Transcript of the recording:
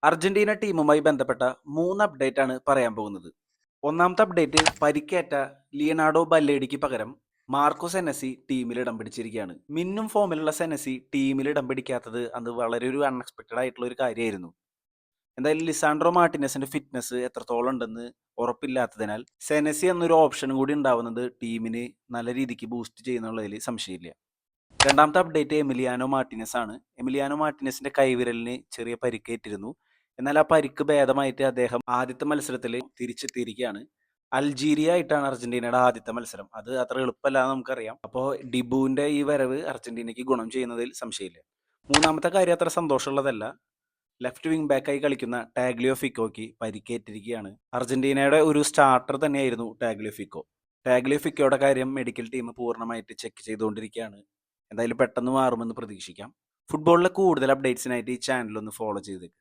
Argentina ടീമുമായി ബന്ധപ്പെട്ട 3 അപ്ഡേറ്റാണ് പറയാൻ പോകുന്നത്. ഒന്നാമത്തെ അപ്ഡേറ്റ് പരിക്കേറ്റ ലിയനാർഡോ ബല്ലേഡിക്ക് പകരം മാർക്കോ സെനസി ടീമിൽ ഇടം പിടിച്ചിരിക്കുകയാണ്. മിന്നും ഫോമിലുള്ള സെനസി ടീമിൽ ഇടം പിടിക്കാത്തത് അത് വളരെ ഒരു അൺഎക്സ്പെക്റ്റഡ് ആയിട്ടുള്ള ഒരു കാര്യമായിരുന്നു. എന്തായാലും ലിസാൻഡ്രോ മാർട്ടിനസിന്റെ ഫിറ്റ്നസ് എത്രത്തോളം ഉണ്ടെന്ന് ഉറപ്പില്ലാത്തതിനാൽ സെനസി എന്നൊരു ഓപ്ഷനും കൂടി ഉണ്ടാവുന്നത് ടീമിന് നല്ല രീതിക്ക് ബൂസ്റ്റ് ചെയ്യുന്നുള്ളതിൽ സംശയമില്ല. രണ്ടാമത്തെ അപ്ഡേറ്റ് എമിലിയാനോ മാർട്ടിനസ് ആണ്. എമിലിയാനോ മാർട്ടിനസിന്റെ കൈവിരലിന് ചെറിയ പരിക്കേറ്റിരുന്നു. എന്നാൽ ആ പരിക്ക് ഭേദമായിട്ട് അദ്ദേഹം ആദ്യത്തെ മത്സരത്തിൽ തിരിച്ചെത്തിയിരിക്കുകയാണ്. അൾജീരിയ ആയിട്ടാണ് അർജന്റീനയുടെ ആദ്യത്തെ മത്സരം. അത് അത്ര എളുപ്പമല്ല എന്ന് നമുക്കറിയാം. അപ്പോൾ ഡിബുവിന്റെ ഈ വരവ് അർജന്റീനയ്ക്ക് ഗുണം ചെയ്യുന്നതിൽ സംശയമില്ല. മൂന്നാമത്തെ കാര്യം അത്ര സന്തോഷമുള്ളതല്ല. ലെഫ്റ്റ് വിങ് ബാക്കായി കളിക്കുന്ന ടാഗ്ലിയോ ഫിക്കോയ്ക്ക് പരിക്കേറ്റിരിക്കുകയാണ്. അർജന്റീനയുടെ ഒരു സ്റ്റാർട്ടർ തന്നെയായിരുന്നു ടാഗ്ലിയോ ഫിക്കോ. ടാഗ്ലിയോ ഫിക്കോയുടെ കാര്യം മെഡിക്കൽ ടീം പൂർണ്ണമായിട്ട് ചെക്ക് ചെയ്തുകൊണ്ടിരിക്കുകയാണ്. എന്തായാലും പെട്ടെന്ന് മാറുമെന്ന് പ്രതീക്ഷിക്കാം. ഫുട്ബോളിലെ കൂടുതൽ അപ്ഡേറ്റ്സിനായിട്ട് ഈ ചാനൽ ഒന്ന് ഫോളോ ചെയ്തേക്ക്.